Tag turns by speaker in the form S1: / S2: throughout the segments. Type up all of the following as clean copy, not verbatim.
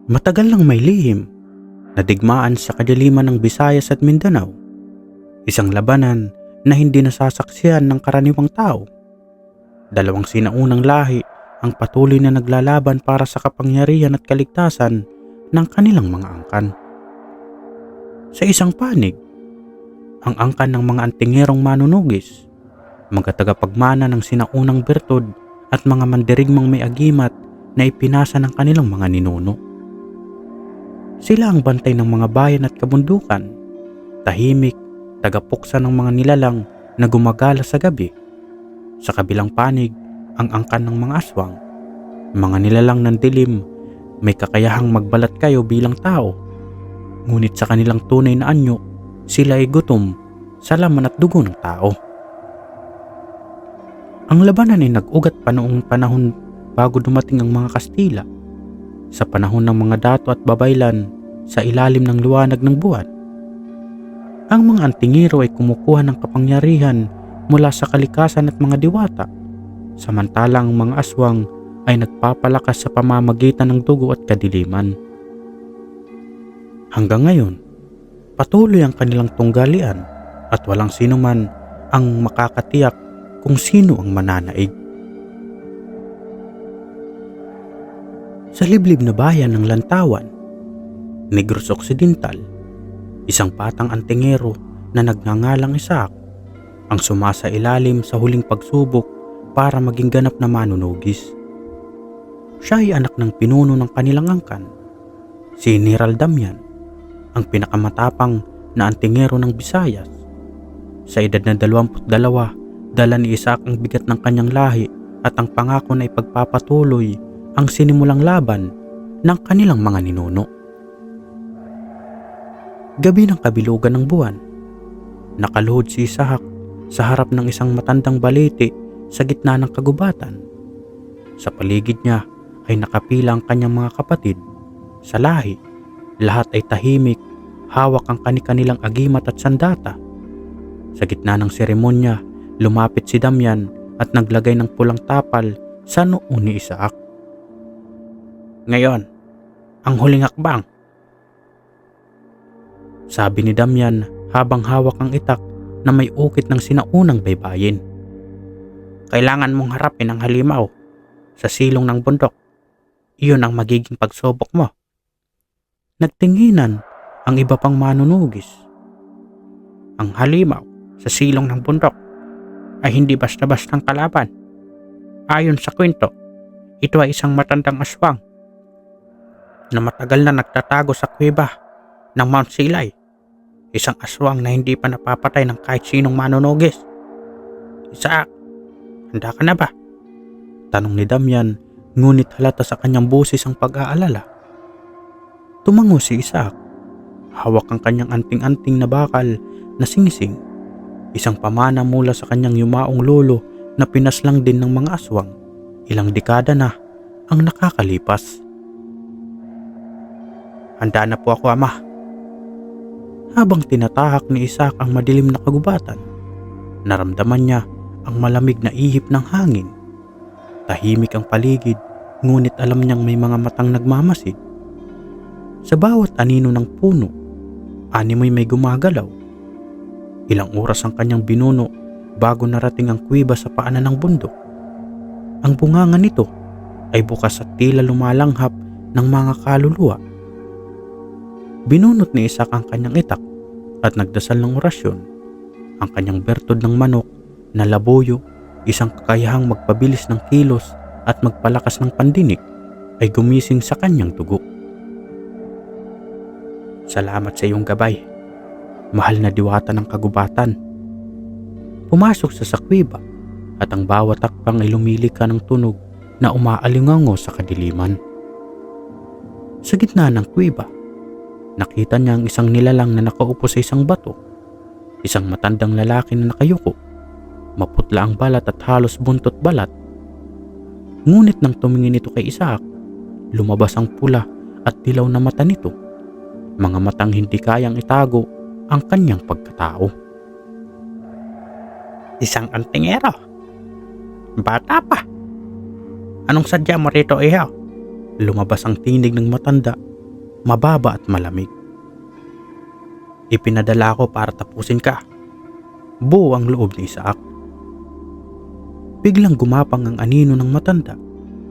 S1: Matagal nang may lihim na digmaan sa kadiliman ng Visayas at Mindanao. Isang labanan na hindi nasasaksihan ng karaniwang tao. Dalawang sinaunang lahi ang patuloy na naglalaban para sa kapangyarihan at kaligtasan ng kanilang mga angkan. Sa isang panig, ang angkan ng mga antingerong manunugis, mga tagapagmana ng sinaunang bertod at mga mandirigmang may agimat na ipinasa ng kanilang mga ninuno. Sila ang bantay ng mga bayan at kabundukan, tahimik, tagapuksa ng mga nilalang na gumagala sa gabi. Sa kabilang panig, ang angkan ng mga aswang, mga nilalang ng dilim, may kakayahang magbalat kayo bilang tao. Ngunit sa kanilang tunay na anyo, sila ay gutom sa laman at dugo ng tao. Ang labanan ay nag-ugat pa noong panahon bago dumating ang mga Kastila, sa panahon ng mga dato at babaylan sa ilalim ng liwanag ng buwan. Ang mga antingero ay kumukuha ng kapangyarihan mula sa kalikasan at mga diwata, samantalang ang mga aswang ay nagpapalakas sa pamamagitan ng dugo at kadiliman. Hanggang ngayon, patuloy ang kanilang tunggalian at walang sino man ang makakatiyak kung sino ang mananaig. Sa liblib na bayan ng Lantawan, Negros Occidental, isang batang antingero na nagngangalang Isaac ang sumasailalim sa huling pagsubok para maging ganap na manunugis. Siya ay anak ng pinuno ng kanilang angkan, si General Damian, ang pinakamatapang na antingero ng Visayas. Sa edad na 22, dala ni Isaac ang bigat ng kanyang lahi at ang pangako na ipagpapatuloy ang sinimulang laban ng kanilang mga ninuno. Gabi ng kabilugan ng buwan, nakaluhod si Isaac sa harap ng isang matandang balete sa gitna ng kagubatan. Sa paligid niya ay nakapila ang kanyang mga kapatid. Sa lahi, lahat ay tahimik, hawak ang kani-kanilang agimat at sandata. Sa gitna ng seremonya, lumapit si Damian at naglagay ng pulang tapal sa noo ni Isaac. "Ngayon, ang huling hakbang," sabi ni Damian habang hawak ang itak na may ukit ng sinaunang baybayin. "Kailangan mong harapin ang halimaw sa silong ng bundok. Iyon ang magiging pagsubok mo." Nagtinginan ang iba pang manunugis. "Ang halimaw sa silong ng bundok ay hindi basta-bastang kalaban. Ayon sa kwento, ito ay isang matandang aswang na matagal na nagtatago sa kuweba ng Mount Silay. Isang aswang na hindi pa napapatay ng kahit sinong manunugis. Isaac, handa ka na ba?" tanong ni Damian, ngunit halata sa kanyang boses ang pag-aalala. Tumango si Isaac. Hawak ang kanyang anting-anting na bakal na singsing, isang pamana mula sa kanyang yumaong lolo na pinaslang din ng mga aswang. Ilang dekada na ang nakakalipas. "Handa na po ako, ama." Habang tinatahak ni Isaac ang madilim na kagubatan, naramdaman niya ang malamig na ihip ng hangin. Tahimik ang paligid, ngunit alam niyang may mga matang nagmamasid. Sa bawat anino ng puno, animoy may gumagalaw. Ilang oras ang kanyang binuno bago narating ang kuweba sa paanan ng bundok. Ang bunganga nito ay bukas at tila lumalanghap ng mga kaluluwa. Binunot ni Isaac ang kanyang itak at nagdasal ng orasyon. Ang kanyang bertod ng manok na labuyo, isang kakayahang magpabilis ng kilos at magpalakas ng pandinig, ay gumising sa kanyang dugo. "Salamat sa iyong gabay, mahal na diwata ng kagubatan." Pumasok sa sakwiba at ang bawat takpang ay lumilika ng tunog na umaalingango sa kadiliman. Sa gitna ng kuweba, nakita niya ang isang nilalang na nakaupo sa isang bato. Isang matandang lalaki na nakayuko. Maputla ang balat at halos buntot balat. Ngunit nang tumingin ito kay Isaac, lumabas ang pula at dilaw na mata nito. Mga matang hindi kayang itago ang kanyang pagkatao. "Isang antingero? Bata pa. Anong sadya mo rito, ihaw?" Lumabas ang tinig ng matanda mababa at malamig. Ipinadala ko para tapusin ka. Buo ang loob ni Isaac. Biglang gumapang ang anino ng matanda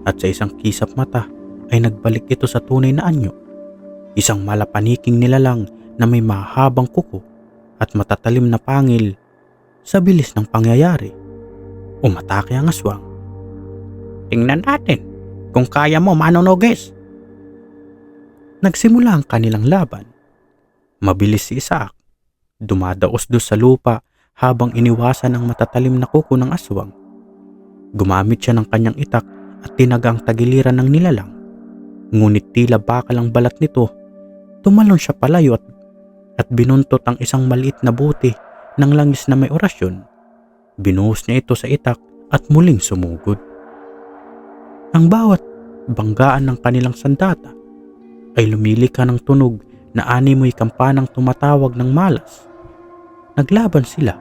S1: at sa isang kisap mata ay nagbalik ito sa tunay na anyo. Isang malapaniking nilalang na may mahabang kuko at matatalim na pangil. Sa bilis ng pangyayari, umatake ang aswang. Tingnan natin kung kaya mo, Manunugis. Nagsimula ang kanilang laban. Mabilis si Isaac. Dumadaos-dos sa lupa habang iniwasan ang matatalim na kuko ng aswang. Gumamit siya ng kanyang itak at tinaga ang tagiliran ng nilalang. Ngunit tila bakal ang balat nito. Tumalon siya palayo at binuntot ang isang maliit na buti ng langis na may orasyon. Binuhos niya ito sa itak at muling sumugod. Ang bawat banggaan ng kanilang sandata ay lumilika ng tunog na animoy kampanang tumatawag ng malas. Naglaban sila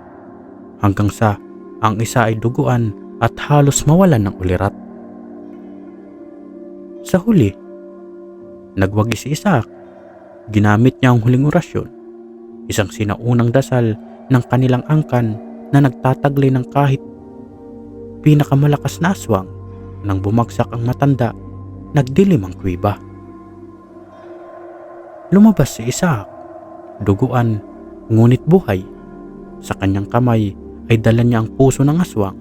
S1: hanggang sa ang isa ay duguan at halos mawalan ng ulirat. Sa huli, nagwagi si Isaac. Ginamit niya ang huling orasyon, isang sinaunang dasal ng kanilang angkan na nagtataglay ng kahit pinakamalakas na aswang. Nang bumagsak ang matanda, nagdilim ang kuweba. Lumabas si Isaac, duguan, ngunit buhay. Sa kanyang kamay ay dala niya ang puso ng aswang,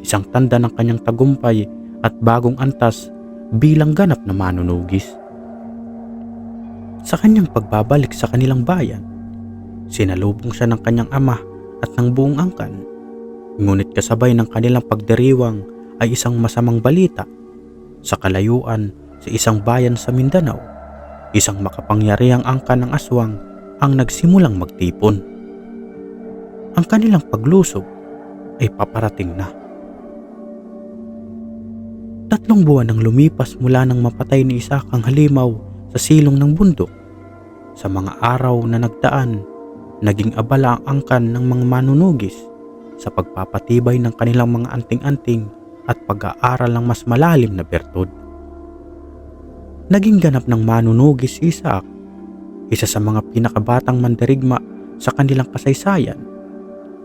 S1: isang tanda ng kanyang tagumpay at bagong antas bilang ganap na manunugis. Sa kanyang pagbabalik sa kanilang bayan, sinalubong siya ng kanyang ama at ng buong angkan. Ngunit kasabay ng kanilang pagdiriwang ay isang masamang balita. Sa kalayuan sa isang bayan sa Mindanao, isang makapangyarihang angkan ng aswang ang nagsimulang magtipon. Ang kanilang paglusob ay paparating na. 3 buwan ang lumipas mula nang mapatay ni Isaac ang halimaw sa silong ng bundok. Sa mga araw na nagdaan, naging abala ang angkan ng mga manunugis sa pagpapatibay ng kanilang mga anting-anting at pag-aaral ng mas malalim na bertud. Naging ganap ng manunugis si Isaac, isa sa mga pinakabatang mandirigma sa kanilang kasaysayan.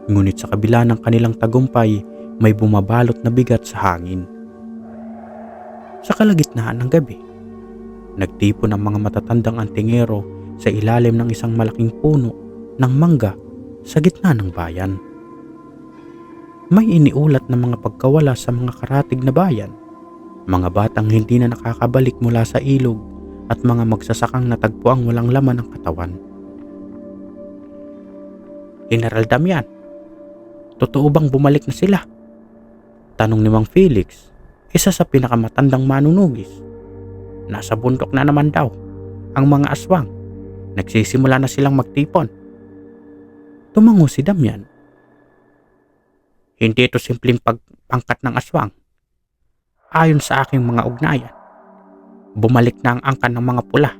S1: Ngunit sa kabila ng kanilang tagumpay, may bumabalot na bigat sa hangin. Sa kalagitnaan ng gabi, nagtipon ang mga matatandang antingero sa ilalim ng isang malaking puno ng mangga sa gitna ng bayan. May iniulat na mga pagkawala sa mga karatig na bayan, mga batang hindi na nakakabalik mula sa ilog at mga magsasakang natagpuang walang laman ng katawan. General Damian, totoo bang bumalik na sila? Tanong ni Mang Felix, isa sa pinakamatandang manunugis. Nasa bundok na naman daw ang mga aswang. Nagsisimula na silang magtipon. Tumango si Damian. Hindi ito simpleng pagpangkat ng aswang. Ayon sa aking mga ugnayan, bumalik na ang angkan ng mga pula.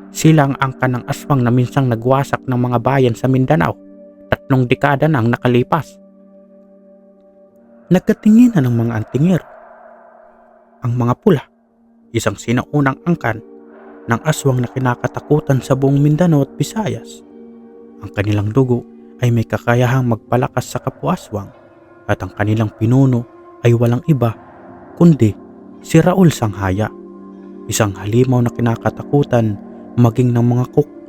S1: Sila ang angkan ng aswang na minsang nagwasak ng mga bayan sa Mindanao 3 dekada na ang nakalipas. Nagkatinginan ng mga antingero. Ang mga pula, isang sinaunang angkan ng aswang na kinakatakutan sa buong Mindanao at Visayas. Ang kanilang dugo ay may kakayahang magpalakas sa kapwa-aswang at ang kanilang pinuno ay walang iba kundi si Raul Sanghaya, isang halimaw na kinakatakutan maging ng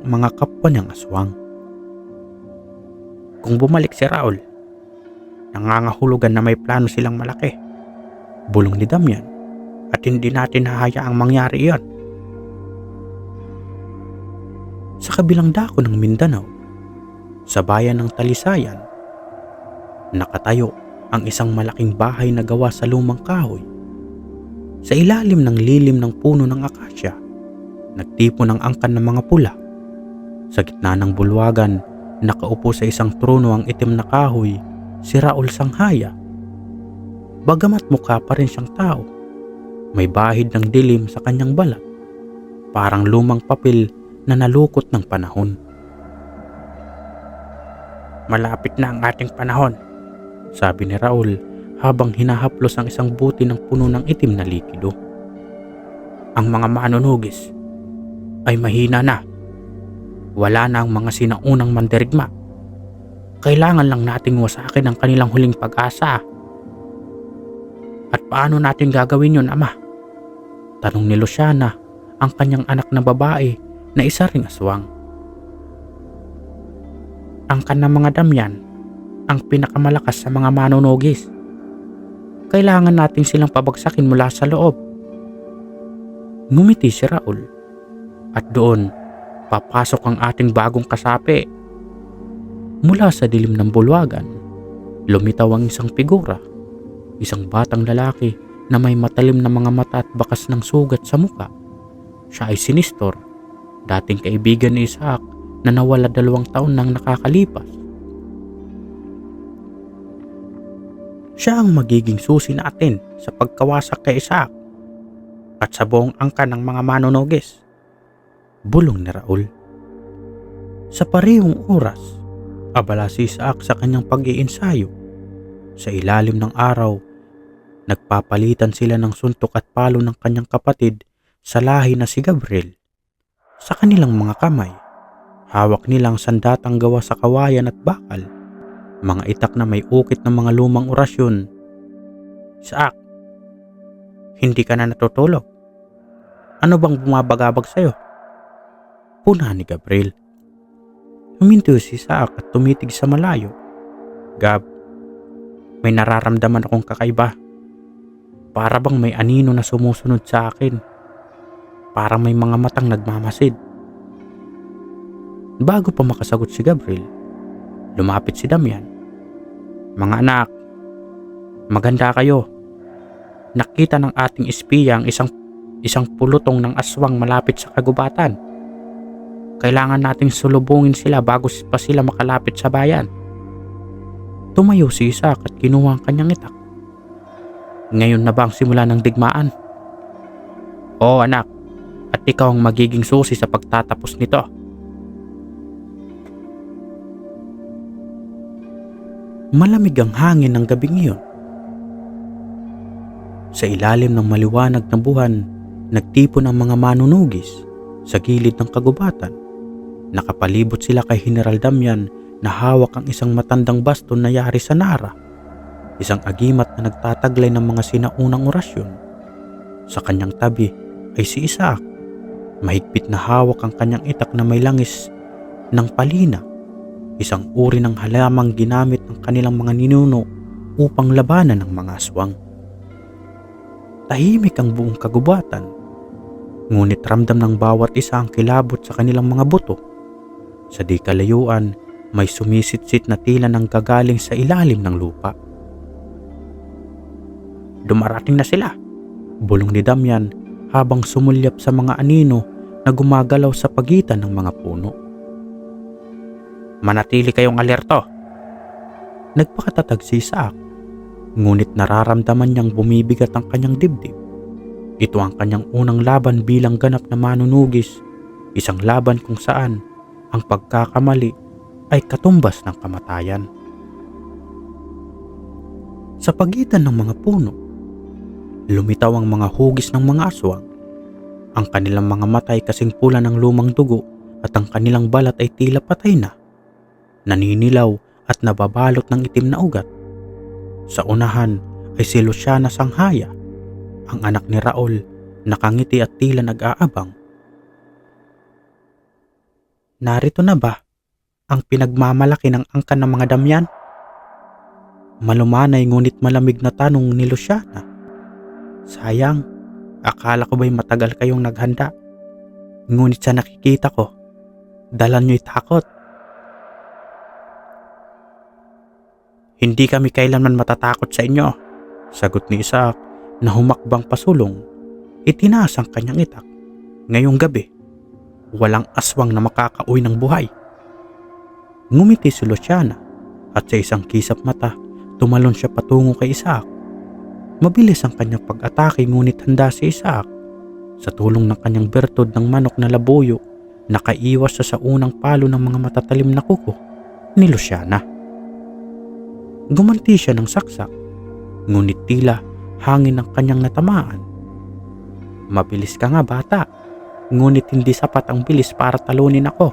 S1: mga kapwa niyang aswang. Kung bumalik si Raul, nangangahulugan na may plano silang malaki, bulong ni Damian, at hindi natin hahayaang mangyari iyon. Sa kabilang dako ng Mindanao, sa bayan ng Talisayan, nakatayo ang isang malaking bahay na gawa sa lumang kahoy. Sa ilalim ng lilim ng puno ng akasya, nagtipon ang angkan ng mga pula. Sa gitna ng bulwagan, nakaupo sa isang trono ang itim na kahoy, si Raul Sanghaya. Bagamat mukha pa rin siyang tao, may bahid ng dilim sa kanyang balat, parang lumang papel na nalukot ng panahon. Malapit na ang ating panahon, sabi ni Raul habang hinahaplos ang isang buti ng puno ng itim na likido. Ang mga manunugis, ay mahina na. Wala na ang mga sinaunang mandirigma. Kailangan lang nating wasakin ang kanilang huling pag-asa. At paano natin gagawin yun, Ama? Tanong ni Luciana ang kanyang anak na babae na isa ring aswang. Ang kanang mga damyan ang pinakamalakas sa mga manunugis. Kailangan natin silang pabagsakin mula sa loob. Ngumiti si Raul. At doon, papasok ang ating bagong kasapi. Mula sa dilim ng bulwagan, lumitaw ang isang figura. Isang batang lalaki na may matalim na mga mata at bakas ng sugat sa muka. Siya ay si Nestor, dating kaibigan ni Isaac na nawala 2 taon nang nakakalipas. Siya ang magiging susi natin sa pagkawasak kay Isaac at sa buong angkan ng mga manunugis. Bulong ni Raul. Sa parehong oras, abala si Isaac sa kanyang pag-iinsayo. Sa ilalim ng araw, nagpapalitan sila ng suntok at palo ng kanyang kapatid sa lahi na si Gabriel. Sa kanilang mga kamay, hawak nilang sandatang gawa sa kawayan at bakal, mga itak na may ukit ng mga lumang orasyon. Isaac, hindi ka na natutulog? Ano bang bumabagabag sa'yo? Puna ni Gabriel. Huminto si Isaac at tumitig sa malayo. Gab, may nararamdaman akong kakaiba. Para bang may anino na sumusunod sa akin. Parang may mga matang nagmamasid. Bago pa makasagot si Gabriel, lumapit si Damian. Mga anak, maganda kayo. Nakita ng ating espiya ang isang pulutong ng aswang malapit sa kagubatan. Kailangan nating sulubungin sila bago pa sila makalapit sa bayan. Tumayo si Isaac at kinuha ang kanyang itak. Ngayon na ba ang simula ng digmaan? Oo anak, at ikaw ang magiging susi sa pagtatapos nito. Malamig ang hangin ng gabing iyon. Sa ilalim ng maliwanag na buwan, nagtipon ang mga manunugis sa gilid ng kagubatan. Nakapalibot sila kay General Damian na hawak ang isang matandang baston na yari sa Nara, isang agimat na nagtataglay ng mga sinaunang orasyon. Sa kanyang tabi ay si Isaac, mahigpit na hawak ang kanyang itak na may langis ng palina, isang uri ng halamang ginamit ng kanilang mga ninuno upang labanan ng mga aswang. Tahimik ang buong kagubatan, ngunit ramdam ng bawat isa ang kilabot sa kanilang mga buto. Sa di kalayuan, may sumisitsit na tila nang gagaling sa ilalim ng lupa. Dumarating na sila, bulong ni Damian habang sumulyap sa mga anino na gumagalaw sa pagitan ng mga puno. Manatili kayong alerto. Nagpakatatag si Isaac, ngunit nararamdaman niyang bumibigat ang kanyang dibdib. Ito ang kanyang unang laban bilang ganap na manunugis, isang laban kung saan ang pagkakamali ay katumbas ng kamatayan. Sa pagitan ng mga puno, lumitaw ang mga hugis ng mga aswang. Ang kanilang mga mata ay kasing pula ng lumang dugo at ang kanilang balat ay tila patay na, naninilaw at nababalot ng itim na ugat. Sa unahan ay si Luciana Sanghaya, ang anak ni Raul, nakangiti at tila nag-aabang. Narito na ba ang pinagmamalaki ng angkan ng mga damyan? Malumanay ngunit malamig na tanong ni Luciana. Sayang, akala ko ba'y matagal kayong naghanda? Ngunit sa nakikita ko, dala nyo'y takot. Hindi kami kailanman matatakot sa inyo, sagot ni Isaac na humakbang pasulong. Itinaas ang kanyang itak. Ngayong gabi, walang aswang na makakauwi ng buhay. Ngumiti si Luciana at sa isang kisap mata, tumalon siya patungo kay Isaac. Mabilis ang kanyang pag-atake ngunit handa si Isaac. Sa tulong ng kanyang bertod ng manok na labuyo, nakaiwas siya sa unang palo ng mga matatalim na kuko ni Luciana. Gumanti siya ng saksak, ngunit tila hangin ang kanyang natamaan. Mabilis ka nga bata, ngunit hindi sapat ang bilis para talunin ako,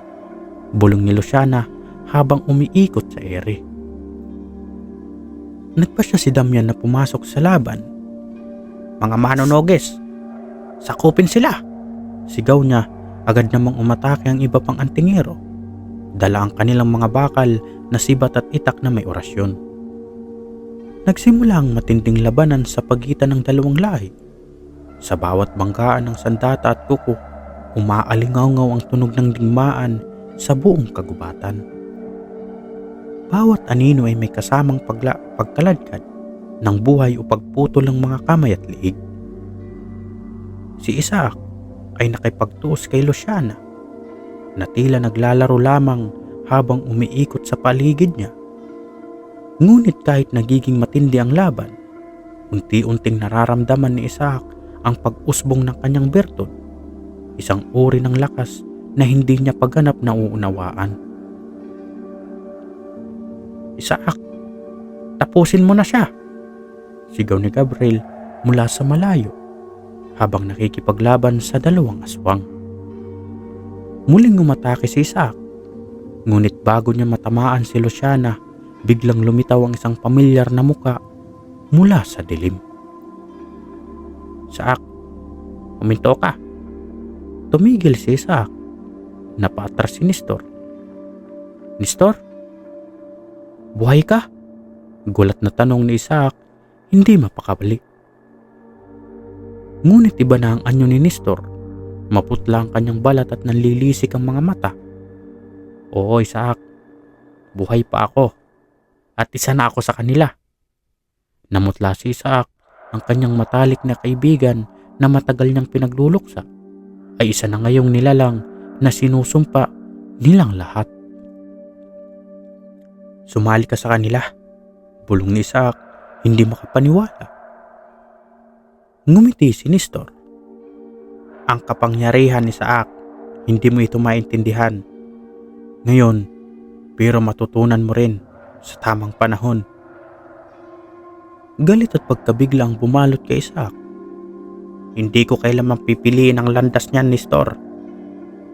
S1: bulong ni Luciana habang umiikot sa ere. Nagpasya si Damian na pumasok sa laban. "Mga manunoges, sakupin sila!" Sigaw niya, agad namang umatake ang iba pang antingero. Dala ang kanilang mga bakal na sibat at itak na may orasyon. Nagsimula ang matinding labanan sa pagitan ng dalawang lahi. Sa bawat banggaan ng sandata at kuko, umaalingaw-ngaw ang tunog ng digmaan sa buong kagubatan. Bawat anino ay may kasamang pagkaladkad ng buhay o pagputol ng mga kamay at liig. Si Isaac ay nakipagtuos kay Luciana na tila naglalaro lamang habang umiikot sa paligid niya. Ngunit kahit nagiging matindi ang laban, unti-unting nararamdaman ni Isaac ang pag-usbong ng kanyang bertod, isang uri ng lakas na hindi niya pagganap na uunawaan. "Isaac, tapusin mo na siya!" Sigaw ni Gabriel mula sa malayo habang nakikipaglaban sa dalawang aswang. Muling umatake si Isaac, ngunit bago niya matamaan si Luciana, biglang lumitaw ang isang pamilyar na muka mula sa dilim. "Isaac, huminto ka!" Tumigil si Isaac. Napaatras si Nestor. "Nestor? Buhay ka?" Gulat na tanong ni Isaac, hindi mapakabali. Ngunit iba na ang anyo ni Nestor. Maputla ang kanyang balat at nanlilisik ang mga mata. "Oo, Isaac, buhay pa ako. At isa na ako sa kanila." Namutla si Isaac. Ang kanyang matalik na kaibigan na matagal niyang pinagluluksa ay isa na ngayong nilalang na sinusumpa nilang lahat. "Sumali ka sa kanila," bulong ni Isaac, hindi makapaniwala. Ngumiti si Nestor. "Ang kapangyarihan ni Isaac, hindi mo ito maintindihan. Ngayon, pero matutunan mo rin sa tamang panahon." Galit at pagkabigla ang bumalot kay Isaac. "Hindi ko kailanman pipiliin ang landas niyan, Nestor."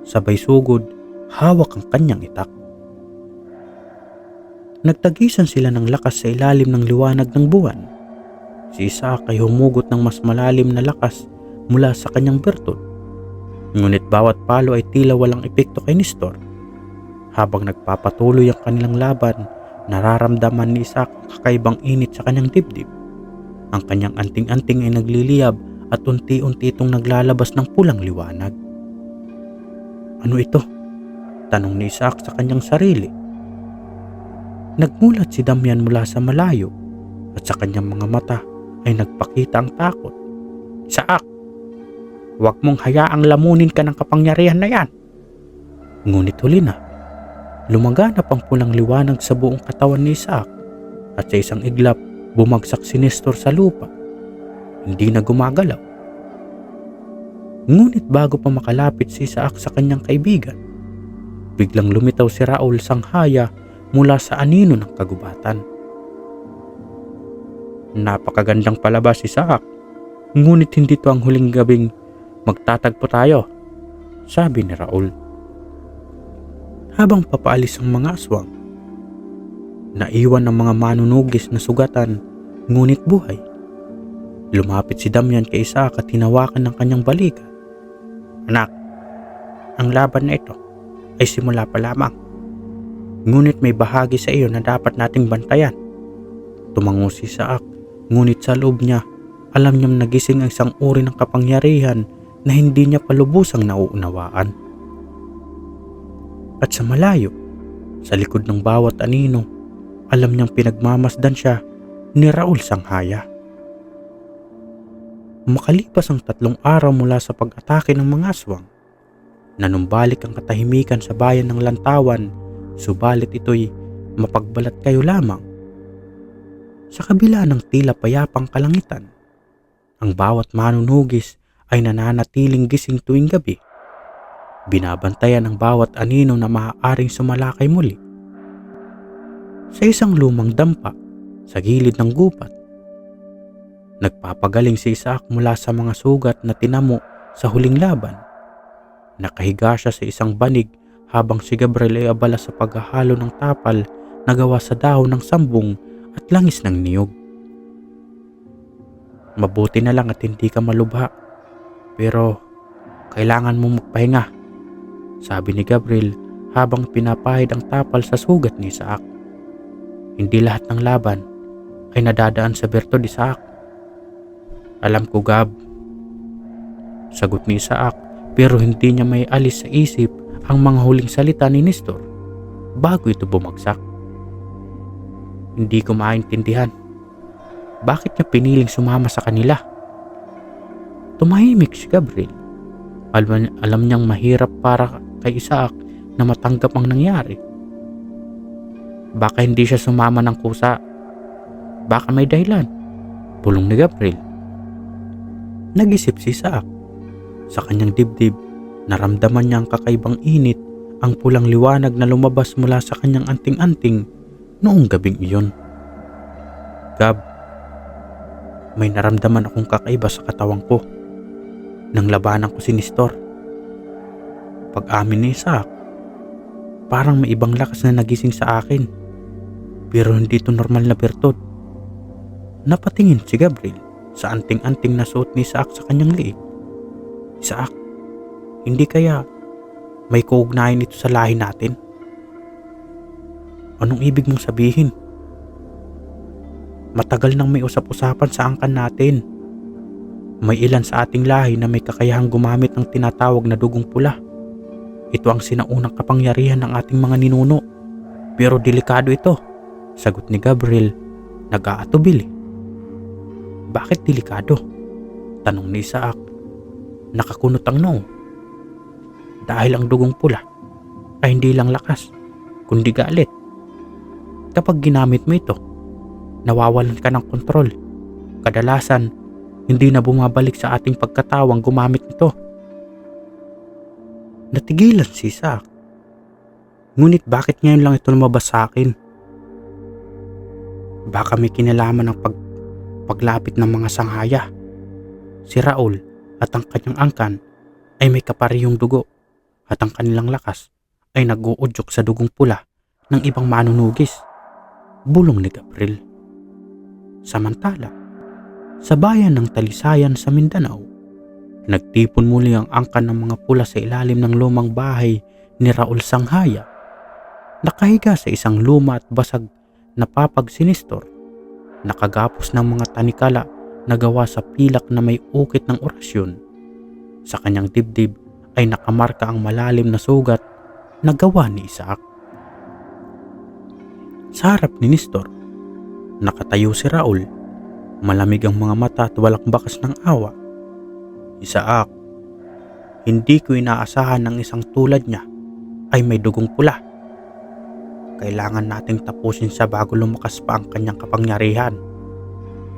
S1: Sabay sugod, hawak ang kanyang itak. Nagtagisan sila ng lakas sa ilalim ng liwanag ng buwan. Si Isaac ay humugot ng mas malalim na lakas mula sa kanyang bertod. Ngunit bawat palo ay tila walang epekto kay Nestor. Habang nagpapatuloy ang kanilang laban, nararamdaman ni Isaac ang kakaibang init sa kanyang dibdib. Ang kanyang anting-anting ay nagliliyab at unti-unti itong naglalabas ng pulang liwanag. "Ano ito?" tanong ni Isaac sa kanyang sarili. Nagmulat si Damian mula sa malayo at sa kanyang mga mata ay nagpakita ang takot. "Isaac, huwag mong hayaang lamunin ka ng kapangyarihan na yan." Ngunit huli na, lumaganap ang pulang liwanag sa buong katawan ni Isaac at sa isang iglap bumagsak si Nestor sa lupa. Hindi na gumagalaw. Ngunit bago pa makalapit si Isaac sa kanyang kaibigan, biglang lumitaw si Raul Sanghaya mula sa anino ng kagubatan. "Napakagandang palabas, Isaac. Ngunit hindi to ang huling gabing magtatagpo tayo," sabi ni Raul. Habang papaalis ang mga aswang, naiwan ng mga manunugis na sugatan, ngunit buhay. Lumapit si Damian kay Isaac at hinawakan ng kanyang balikat. "Anak, ang laban na ito ay simula pa lamang. Ngunit may bahagi sa iyo na dapat nating bantayan." Tumango si Isaac, ngunit sa loob niya, alam niyang nagising ang isang uri ng kapangyarihan na hindi niya palubusang nauunawaan. At sa malayo, sa likod ng bawat anino, alam niyang pinagmamasdan siya ni Raul Sanghaya. Makalipas ang 3 araw mula sa pag-atake ng mga aswang, nanumbalik ang katahimikan sa bayan ng Lantawan, subalit ito'y mapagbalat kayo lamang. Sa kabila ng tila payapang kalangitan, ang bawat manunugis ay nananatiling gising tuwing gabi. Binabantayan ang bawat anino na maaaring sumalakay muli. Sa isang lumang dampa sa gilid ng gubat, nagpapagaling si Isaac mula sa mga sugat na tinamo sa huling laban. Nakahiga siya sa isang banig habang si Gabriel ay abala sa paghahalo ng tapal na gawa sa dahon ng sambong at langis ng niyog. Mabuti na lang at hindi ka malubha, pero kailangan mong magpahinga, sabi ni Gabriel habang pinapahid ang tapal sa sugat ni Isaac. Hindi lahat ng laban ay nadadaan sa bertod, Isaac. Alam ko, Gab, sagot ni Isaac, pero hindi niya may alis sa isip ang mga huling salita ni Nestor bago ito bumagsak. Hindi ko maintindihan. Bakit niya piniling sumama sa kanila? Tumahimik si Gabriel. Alam niyang mahirap para kay Isaac na matanggap ang nangyari. Baka hindi siya sumama ng kusa. Baka may dahilan, bulong ni Gabriel. Nag-isip si Isaac. Sa kanyang dibdib, naramdaman niya ang kakaibang init, ang pulang liwanag na lumabas mula sa kanyang anting-anting noong gabing iyon. Gab, may naramdaman akong kakaiba sa katawang ko nang labanan ko si Nestor. Pag-amin ni Isaac, parang may ibang lakas na nagising sa akin, pero hindi ito normal na bertod. Napatingin si Gabriel sa anting-anting na suot ni Isaac sa kanyang liig. Isaac, hindi kaya may kaugnayan ito sa lahi natin? Anong ibig mong sabihin? Matagal nang may usap-usapan sa angkan natin. May ilan sa ating lahi na may kakayahang gumamit ng tinatawag na dugong pula. Ito ang sinaunang kapangyarihan ng ating mga ninuno. Pero delikado ito, sagot ni Gabriel, nag-aatubili. Bakit delikado? Tanong ni Isaac. Nakakunot ang noo. Dahil ang dugong pula ay hindi lang lakas, kundi galit. Kapag ginamit mo ito, nawawalan ka ng kontrol. Kadalasan, hindi na bumabalik sa ating pagkatawang gumamit nito. Natigilan si Isaac. Ngunit bakit ngayon lang ito lumabas sa akin? Baka may kinalaman ng paglapit ng mga sanghaya. Si Raul at ang kanyang angkan ay may kaparehong dugo at ang kanilang lakas ay nag-uudyok sa dugong pula ng ibang manunugis, bulong ni Gabriel. Samantala, sa bayan ng Talisayan sa Mindanao, nagtipon muli ang angkan ng mga pula sa ilalim ng lumang bahay ni Raul Sanghaya. Nakahiga sa isang luma at basag na papag si Nestor, nakagapos ng mga tanikala na gawa sa pilak na may ukit ng orasyon. Sa kanyang dibdib ay nakamarka ang malalim na sugat na gawa ni Isaac. Sa harap ni Nestor, nakatayo si Raul. Malamig ang mga mata at walang bakas ng awa. Isaac, hindi ko inaasahan ng isang tulad niya ay may dugong pula. Kailangan nating tapusin siya bago lumakas pa ang kanyang kapangyarihan,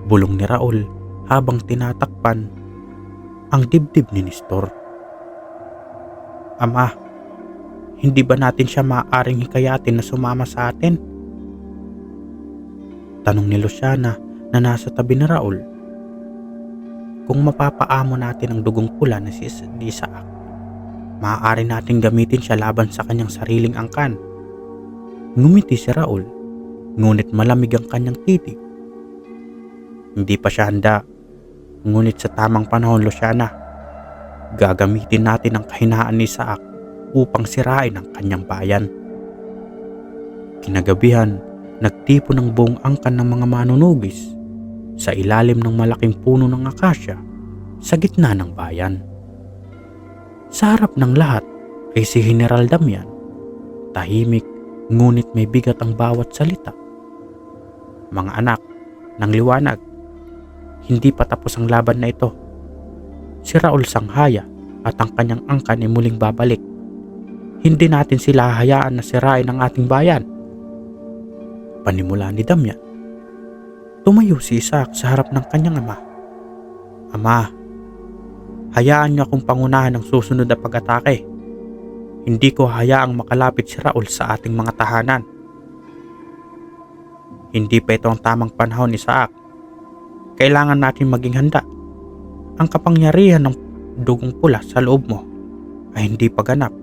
S1: bulong ni Raul habang tinatakpan ang dibdib ni Nestor. Ama, hindi ba natin siya maaaring hikayatin na sumama sa atin? Tanong ni Luciana na nasa tabi ni Raul. Kung mapapaamo natin ang dugong pula na si Isaac, maaari nating gamitin siya laban sa kanyang sariling angkan. Ngumiti si Raul, ngunit malamig ang kanyang titig. Hindi pa siya handa, ngunit sa tamang panahon, Luciana, gagamitin natin ang kahinaan ni Isaac upang sirain ang kanyang bayan. Kinagabihan, nagtipon ng buong angkan ng mga manunugis sa ilalim ng malaking puno ng akasya sa gitna ng bayan. Sa harap ng lahat ay si General Damian, tahimik ngunit may bigat ang bawat salita. Mga anak ng liwanag, hindi pa tapos ang laban na ito. Si Raul Sanghaya at ang kanyang angkan ay muling babalik. Hindi natin sila hayaan na sirain ang ating bayan, panimula ni Damian. Tumayo si Isaac sa harap ng kanyang ama. Ama, hayaan niyo akong pangunahan ng susunod na pag-atake. Hindi ko hayaang makalapit si Raul sa ating mga tahanan. Hindi pa ito ang tamang panahon, Isaac. Kailangan natin maging handa. Ang kapangyarihan ng dugong pula sa loob mo ay hindi paganap.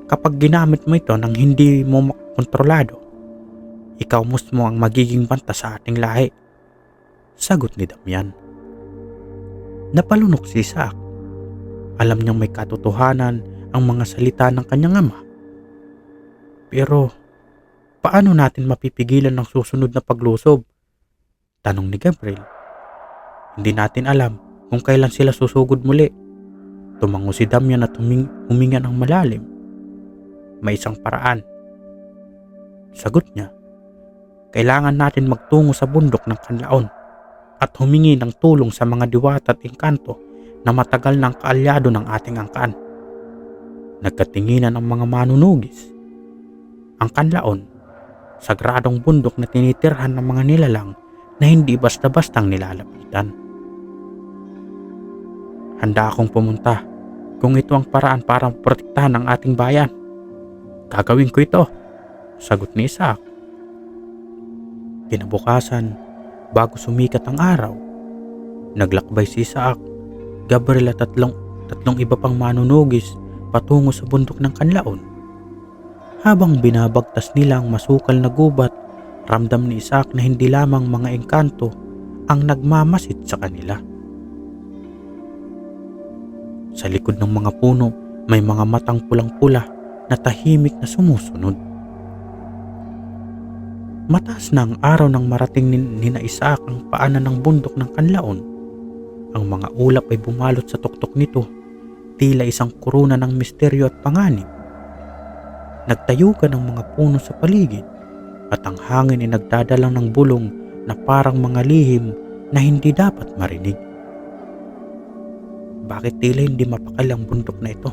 S1: Kapag ginamit mo ito ng hindi mo kontrolado, ikaw mismo ang magiging banta sa ating lahi. Sagot ni Damian. Napalunok si Isaac. Alam niyang may katotohanan ang mga salita ng kanyang ama. Pero paano natin mapipigilan ang susunod na paglusob? Tanong ni Gabriel. Hindi natin alam kung kailan sila susugod muli. Tumango si Damian at huminga ng malalim. May isang paraan. Sagot niya. Kailangan natin magtungo sa bundok ng Kanlaon at humingi ng tulong sa mga diwata at engkanto na matagal ng kaalyado ng ating angkan. Nagkatinginan ang mga manunugis. Ang Kanlaon, sagradong bundok na tinitirhan ng mga nilalang na hindi basta-bastang nilalapitan. Handa akong pumunta kung ito ang paraan para protektahan ang ating bayan. Gagawin ko ito, sagot ni Isaac. Kinabukasan, bago sumikat ang araw, naglakbay si Isaac, Gabriel at tatlong iba pang manunugis patungo sa bundok ng Kanlaon. Habang binabagtas nila ang masukal na gubat, ramdam ni Isaac na hindi lamang mga engkanto ang nagmamasid sa kanila. Sa likod ng mga puno, may mga matang pulang-pula na tahimik na sumusunod. Mataas na ang araw nang marating ni Isaac ang paanan ng bundok ng Kanlaon. Ang mga ulap ay bumalot sa tuktok nito, tila isang kuruna ng misteryo at panganib. Nagtayugan ang mga puno sa paligid at ang hangin ay nagdadalang ng bulong na parang mga lihim na hindi dapat marinig. Bakit tila hindi mapakali ang bundok na ito?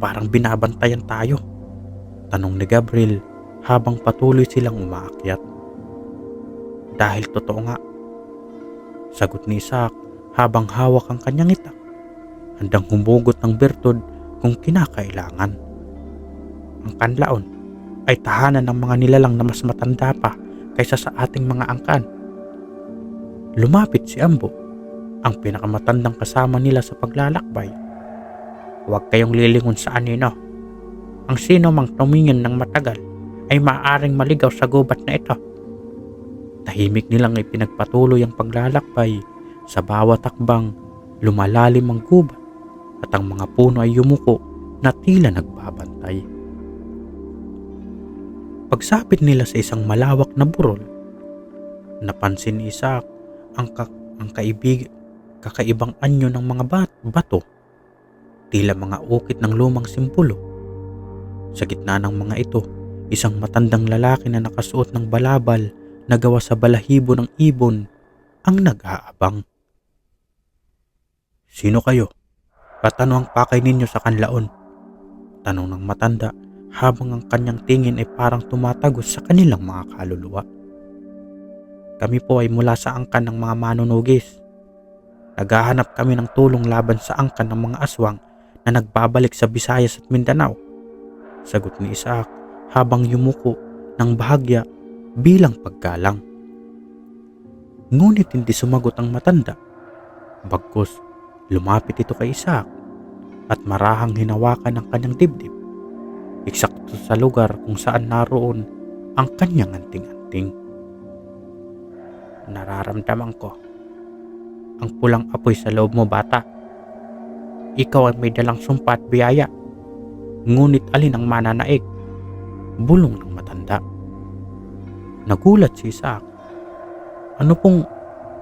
S1: Parang binabantayan tayo, tanong ni Gabriel habang patuloy silang umaakyat. Dahil totoo nga, sagot ni Isaac habang hawak ang kanyang itak, handang humugot ng bertod kung kinakailangan. Ang Kanlaon ay tahanan ng mga nilalang na mas matanda pa kaysa sa ating mga angkan. Lumapit si Ambo, ang pinakamatandang kasama nila sa paglalakbay. Huwag kayong lilingon sa anino. Ang sino mang tumingin ng matagal ay maaaring maligaw sa gubat na ito. Tahimik nilang ipinagpatuloy ang paglalakbay. Sa bawat takbang, lumalalim ang gubat at ang mga puno ay yumuko na tila nagbabantay. Pagsapit nila sa isang malawak na burol, napansin ni Isaac ang kakaibang anyo ng mga bato, tila mga ukit ng lumang simbolo. Sa gitna ng mga ito, isang matandang lalaki na nakasuot ng balabal na gawa sa balahibo ng ibon ang nag-aabang. Sino kayo? At ano ang pakay ninyo sa Kanlaon? Tanong ng matanda habang ang kanyang tingin ay parang tumatagos sa kanilang mga kaluluwa. Kami po ay mula sa angkan ng mga manunugis. Naghahanap kami ng tulong laban sa angkan ng mga aswang na nagbabalik sa Visayas at Mindanao, sagot ni Isaac habang yumuko ng bahagya bilang paggalang. Ngunit hindi sumagot ang matanda. Bagkus, lumapit ito kay Isaac at marahang hinawakan ang kanyang dibdib, eksakto sa lugar kung saan naroon ang kanyang anting-anting. Nararamdaman ko ang pulang apoy sa loob mo, bata. Ikaw ay may dalang sumpa at biyaya. Ngunit alin ang mananaig? Bulong ng matanda. Nagulat si Isaac. Ano pong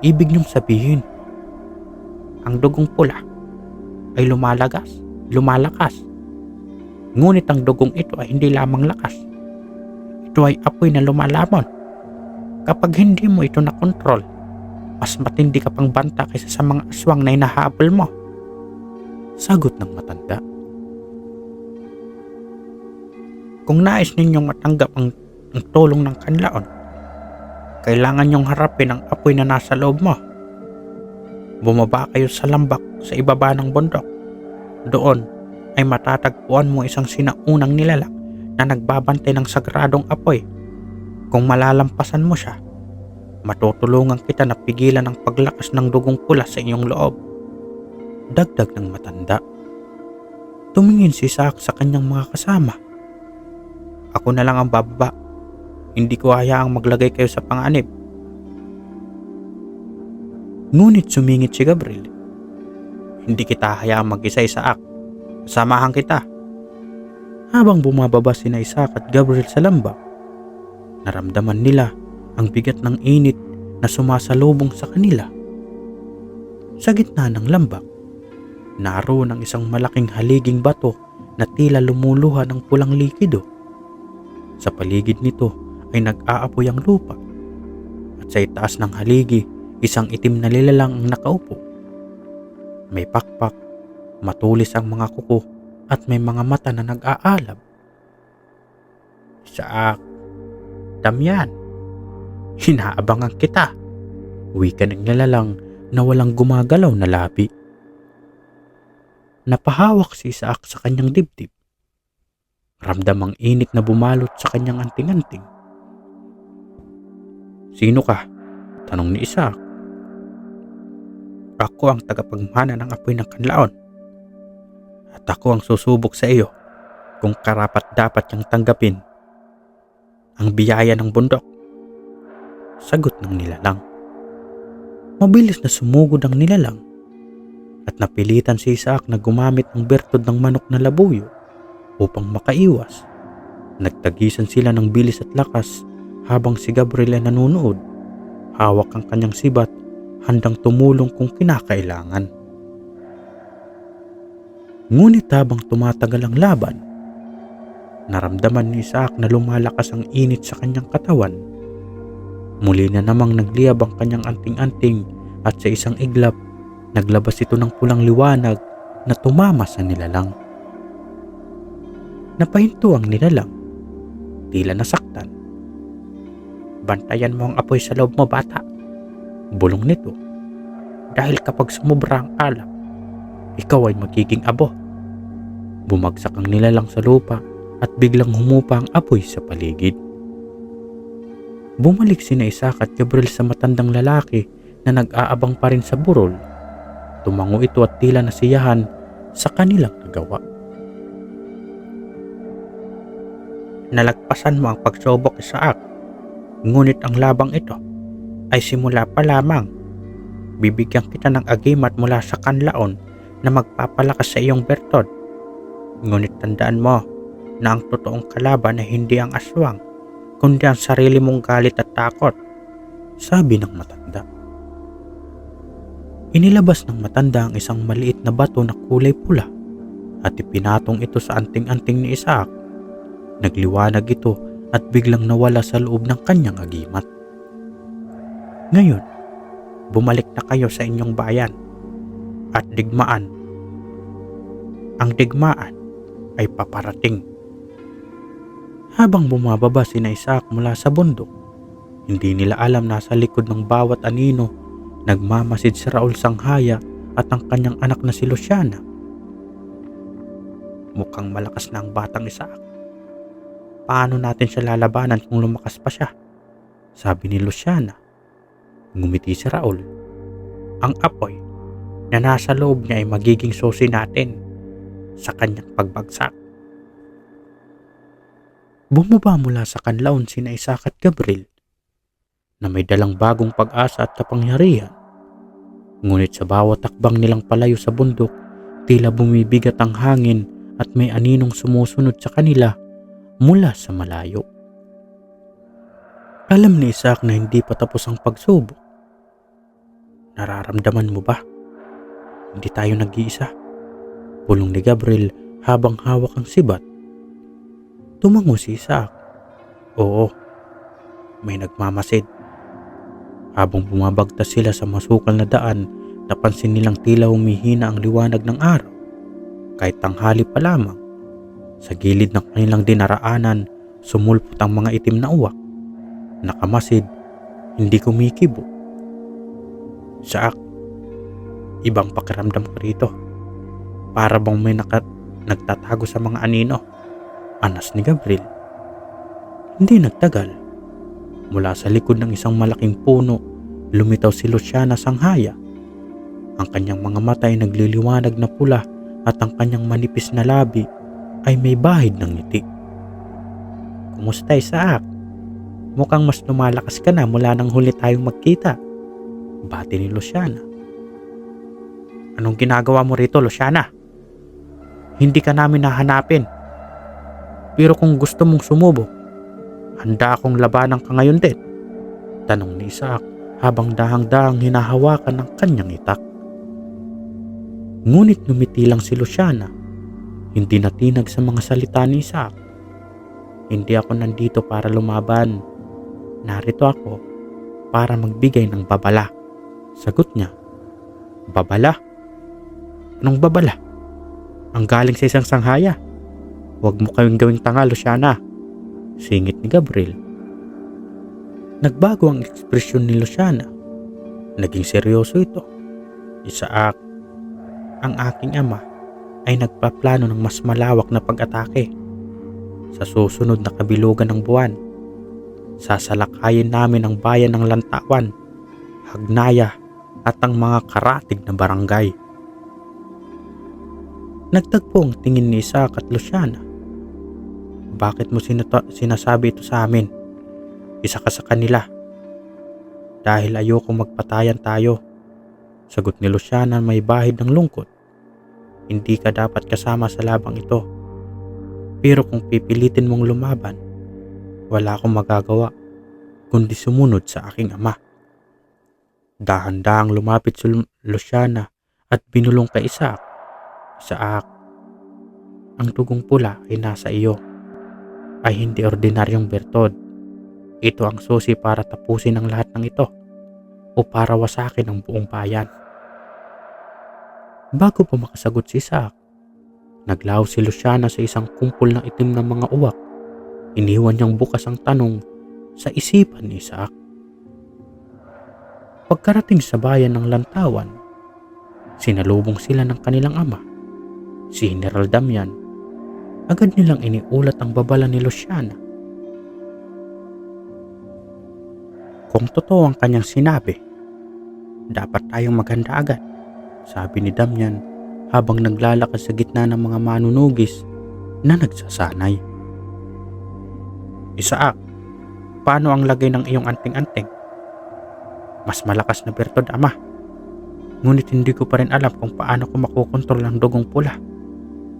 S1: ibig niyong sabihin? Ang dugong pula ay lumalakas. Ngunit ang dugong ito ay hindi lamang lakas. Ito ay apoy na lumalamon. Kapag hindi mo ito nakontrol, mas matindi ka pang banta kaysa sa mga aswang na hinahabol mo, sagot ng matanda. Kung nais ninyong matanggap ang tulong ng Kanlaon, kailangan niyong harapin ang apoy na nasa loob mo. Bumaba kayo sa lambak sa ibaba ng bundok. Doon ay matatagpuan mo isang sinaunang nilalang na nagbabantay ng sagradong apoy. Kung malalampasan mo siya, matutulungan kita na pigilan ang paglakas ng dugong pula sa iyong loob, dagdag ng matanda. Tumingin si Isaac sa kanyang mga kasama. Ako na lang ang bababa. Hindi ko hayaang maglagay kayo sa panganib. Ngunit sumingit si Gabriel. Hindi kita hayaang mag-isa, Isaac. Samahan kita. Habang bumababa sina Isaac at Gabriel sa lambak, naramdaman nila ang bigat ng init na sumasalubong sa kanila. Sa gitna ng lambak, naroon ang isang malaking haliging bato na tila lumuluha ng pulang likido. Sa paligid nito ay nag-aapoy ang lupa at sa itaas ng haligi, isang itim na nilalang ang nakaupo. May pakpak, matulis ang mga kuko at may mga mata na nag-aalab. Isaac, Damian, hinaabangan kita. Wika ng nilalang na walang gumagalaw na labi. Napahawak si Isaac sa kanyang dibdib. Ramdam ang init na bumalot sa kanyang anting-anting. Sino ka? Tanong ni Isaac. Ako ang tagapagmana ng apoy ng kanlaon. At ako ang susubok sa iyo kung karapat dapat niyang tanggapin ang biyaya ng bundok. Sagot ng nilalang. Mabilis na sumugod ang nilalang at napilitan si Isaac na gumamit ng bertod ng manok na labuyo upang makaiwas. Nagtagisan sila ng bilis at lakas habang si Gabriel ay nanonood. Hawak ang kanyang sibat, handang tumulong kung kinakailangan. Ngunit habang tumatagal ang laban, naramdaman ni Isaac na lumalakas ang init sa kanyang katawan. Muli na namang nagliyab ang kanyang anting-anting at sa isang iglap, naglabas ito ng pulang liwanag na tumama sa nilalang. Napahinto ang nilalang, tila nasaktan. Bantayan mo ang apoy sa loob mo, bata. Bulong nito. Dahil kapag sumobra ang alap, ikaw ay magiging abo. Bumagsak ang nilalang sa lupa at biglang humupa ang apoy sa paligid. Bumalik sina Isaac at Gabriel sa matandang lalaki na nag-aabang pa rin sa burol. Tumango ito at tila nasiyahan sa kanilang nagawa. Nalagpasan mo ang pagsubok, Isaac. Ngunit ang labang ito ay simula pa lamang. Bibigyan kita ng agimat mula sa kanlaon na magpapalakas sa iyong bertod. Ngunit tandaan mo na ang totoong kalaban ay hindi ang aswang, kundi ang sarili mong galit at takot, sabi ng matanda. Inilabas ng matanda ang isang maliit na bato na kulay pula at ipinatong ito sa anting-anting ni Isaac. Nagliwanag ito at biglang nawala sa loob ng kanyang agimat. Ngayon, bumalik na kayo sa inyong bayan at digmaan. Ang digmaan ay paparating. Habang bumababa sina Isaac mula sa bundok, hindi nila alam na sa likod ng bawat anino, nagmamasid si Raul Sanghaya at ang kanyang anak na si Luciana. Mukhang malakas na ang batang Isaac. Paano natin siya lalabanan kung lumakas pa siya? Sabi ni Luciana. Ngumiti si Raul. Ang apoy na nasa loob niya ay magiging susi natin sa kanyang pagbagsak. Bumaba mula sa kanlaon sina Isaac at Gabriel na may dalang bagong pag-asa at kapangyarihan. Ngunit sa bawat takbang nilang palayo sa bundok, tila bumibigat ang hangin at may aninong sumusunod sa kanila mula sa malayo. Alam ni Isaac na hindi pa tapos ang pagsubok. Nararamdaman mo ba? Hindi tayo nag-iisa. Bulong ni Gabriel habang hawak ang sibat. Tumango si Isaac. Oo, may nagmamasid. Habang bumabagtas sila sa masukal na daan, napansin nilang tila humihina ang liwanag ng araw. Kahit tanghali pa lamang, sa gilid ng kanilang dinaraanan, sumulpot ang mga itim na uwak. Nakamasid, hindi kumikibo. Isaac, ibang pakiramdam ko rito. Para bang may nagtatago sa mga anino. Anas ni Gabriel. Hindi nagtagal. Mula sa likod ng isang malaking puno, lumitaw si Luciana Sanghaya. Ang kanyang mga mata ay nagliliwanag na pula at ang kanyang manipis na labi ay may bahid ng ngiti. "Kumusta, Isaac? Mukhang mas lumalakas ka na mula nang huli tayong magkita," bati ni Luciana. "Anong ginagawa mo rito, Luciana? Hindi ka namin nahanapin. Pero kung gusto mong sumubok, handa akong labanan ka ngayon din," tanong ni Isaac habang dahang-dahang hinahawakan ng kanyang itak. Ngunit ngumiti lang si Luciana, hindi natinag sa mga salita ni Isaac. "Hindi ako nandito para lumaban. Narito ako para magbigay ng babala," sagot niya. "Babala? Anong babala? Ang galing sa isang sanghaya? Huwag mo kayong gawing tanga, Luciana," singit ni Gabriel. Nagbago ang ekspresyon ni Luciana. Naging seryoso ito. "Isaac, ang aking ama ay nagpaplano ng mas malawak na pag-atake. Sa susunod na kabilugan ng buwan, sasalakayin namin ang bayan ng Lantawan, Hagnaya at ang mga karatig na barangay." Nagtagpo ang tingin ni Isaac at Luciana. "Bakit mo sinasabi ito sa amin? Isa ka sa kanila." "Dahil ayoko magpatayan tayo," sagot ni Luciana may bahid ng lungkot. "Hindi ka dapat kasama sa labang ito. Pero kung pipilitin mong lumaban, wala akong magagawa kundi sumunod sa aking ama." Dahan-dahang lumapit si Luciana at binulong kay Isaac. "Isaac, ang dugong pula ay nasa iyo. Ay hindi ordinaryong bertod. Ito ang susi para tapusin ang lahat ng ito o para wasakin ang buong bayan." Bago pa makasagot si Isaac, naglaho si Luciana sa isang kumpol ng itim na mga uwak. Iniwan niyang bukas ang tanong sa isipan ni Isaac. Pagkarating sa bayan ng Lantawan, sinalubong sila ng kanilang ama, si General Damian. Agad nilang iniulat ang babala ni Luciana. Kung totoo ang kanyang sinabi, dapat tayong maghanda agad, sabi ni Damian habang naglalakad sa gitna ng mga manunugis na nagsasanay. "Isaac, paano ang lagay ng iyong anting-anting? Mas malakas na bertod, ama. Ngunit hindi ko pa rin alam kung paano ko makokontrol ang dugong pula.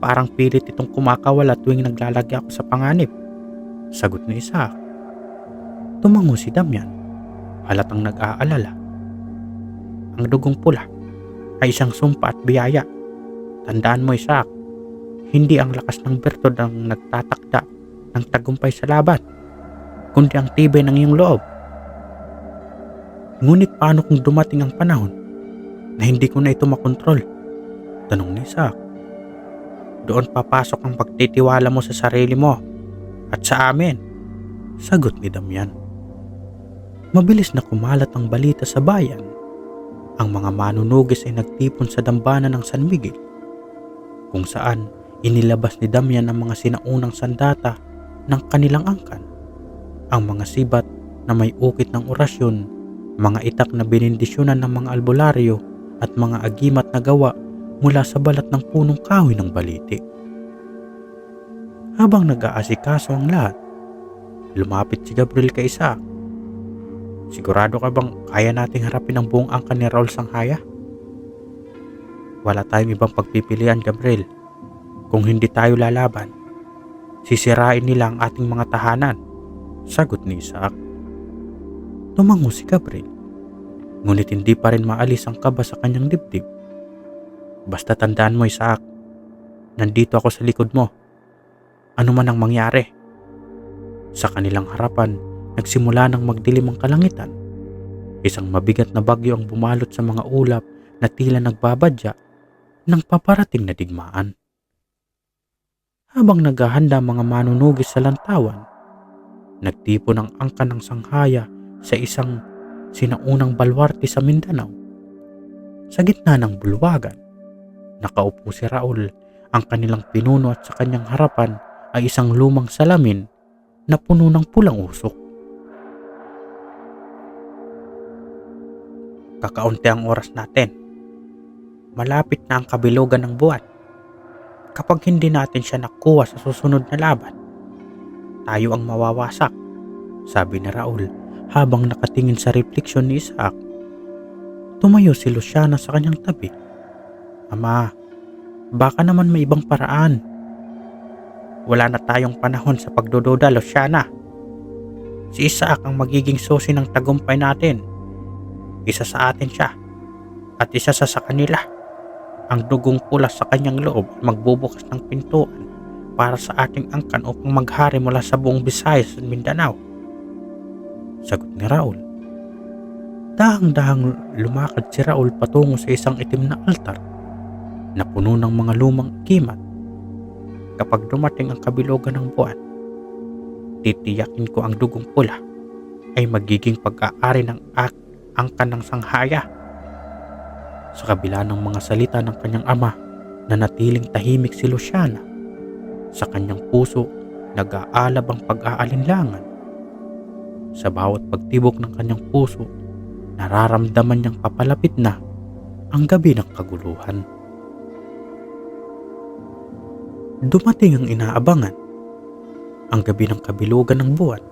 S1: Parang pilit itong kumakawala tuwing naglalagay ako sa panganib," sagot ni Isaac. Tumango si Damian, halatang nag-aalala. "Ang dugong pula ay isang sumpa at biyaya. Tandaan mo, Isaac, hindi ang lakas ng bertod ang nagtatakda ng tagumpay sa laban, kundi ang tibay ng iyong loob." "Ngunit paano kung dumating ang panahon na hindi ko na ito makontrol?" tanong ni Isaac. "Doon papasok ang pagtitiwala mo sa sarili mo at sa amin," sagot ni Damian. Mabilis na kumalat ang balita sa bayan. Ang mga manunugis ay nagtipon sa dambana ng San Miguel, kung saan inilabas ni Damian ang mga sinaunang sandata ng kanilang angkan, ang mga sibat na may ukit ng orasyon, mga itak na binindisyonan ng mga albularyo at mga agimat na gawa mula sa balat ng punong kahoy ng baliti. Habang nag-aasikaso ang lahat, lumapit si Gabriel kay Isaac. "Sigurado ka bang kaya nating harapin ang buong angkan ni Raul Sanghaya?" "Wala tayong ibang pagpipilian, Gabriel. Kung hindi tayo lalaban, sisirain nila ang ating mga tahanan," sagot ni Isaac. Tumango si Gabriel, ngunit hindi pa rin maalis ang kaba sa kanyang dibdib. "Basta tandaan mo, Isaac, nandito ako sa likod mo. Ano man ang mangyari." Sa kanilang harapan, nagsimula ng magdilim ang kalangitan. Isang mabigat na bagyo ang bumalot sa mga ulap na tila nagbabadya ng paparating na digmaan. Habang naghahanda ang mga manunugis sa Lantawan, nagtipon ang angkan ng Sanghaya sa isang sinaunang balwarte sa Mindanao. Sa gitna ng bulwagan, nakaupo si Raul, ang kanilang pinuno, at sa kanyang harapan ay isang lumang salamin na puno ng pulang usok. "Kakaunti ang oras natin. Malapit na ang kabilugan ng buwan," Kapag hindi natin siya nakuha sa susunod na laban, tayo ang mawawasak, sabi ni Raul habang nakatingin sa refleksyon ni Isaac. Tumayo si Luciana sa kanyang tabi. Ama, baka naman may ibang paraan. Wala na tayong panahon sa pagdududa, Luciana. Si Isaac ang magiging susi ng tagumpay natin. Isa sa atin siya at isa sa kanila. Ang dugong pula sa kanyang loob magbubukas ng pintuan para sa ating angkan upang maghari mula sa buong Visayas at Mindanao. Sagot ni Raul. Dahang-dahang lumakad si Raul patungo sa isang itim na altar na puno ng mga lumang kimat. Kapag dumating ang kabilugan ng buwan, titiyakin ko ang dugong pula ay magiging pag-aari ng angkan ng sanghaya. Sa kabila ng mga salita ng kanyang ama, nanatiling tahimik si Luciana. Sa kanyang puso, nag-aalab ang pag-aalinlangan. Sa bawat pagtibok ng kanyang puso, nararamdaman niyang papalapit na ang gabi ng kaguluhan. Dumating ang inaabangan, ang gabi ng kabilugan ng buwan.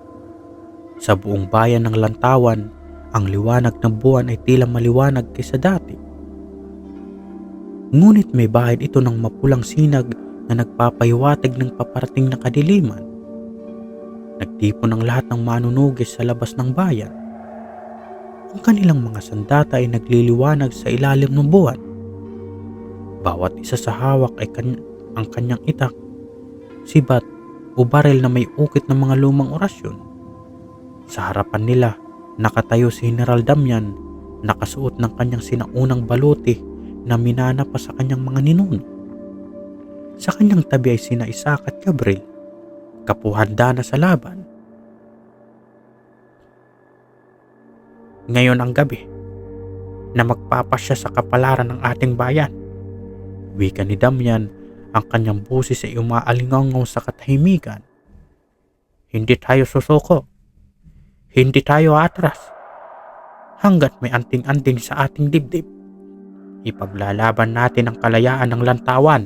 S1: Sa buong bayan ng Lantawan, ang liwanag ng buwan ay tila maliwanag kaysa dati. Ngunit may bahid ito ng mapulang sinag na nagpapahiwatig ng paparating na kadiliman. Nagtipon ang lahat ng manunugis sa labas ng bayan. Ang kanilang mga sandata ay nagliliwanag sa ilalim ng buwan. Bawat isa sa hawak ay ang kanyang itak, sibat o barel na may ukit ng mga lumang orasyon. Sa harapan nila, nakatayo si General Damian, nakasuot ng kanyang sinaunang baluti na minana pa sa kanyang mga ninuno. Sa kanyang tabi ay sina Isaac at Gabriel, kapuhanda na sa laban. Ngayon ang gabi na magpapasya sa kapalaran ng ating bayan. Wika ni Damian, ang kanyang busis ay umaalingaw sa katahimikan. Hindi tayo susuko. Hindi tayo atras. Hanggat may anting-anting sa ating dibdib, ipaglalaban natin ang kalayaan ng Lantawan.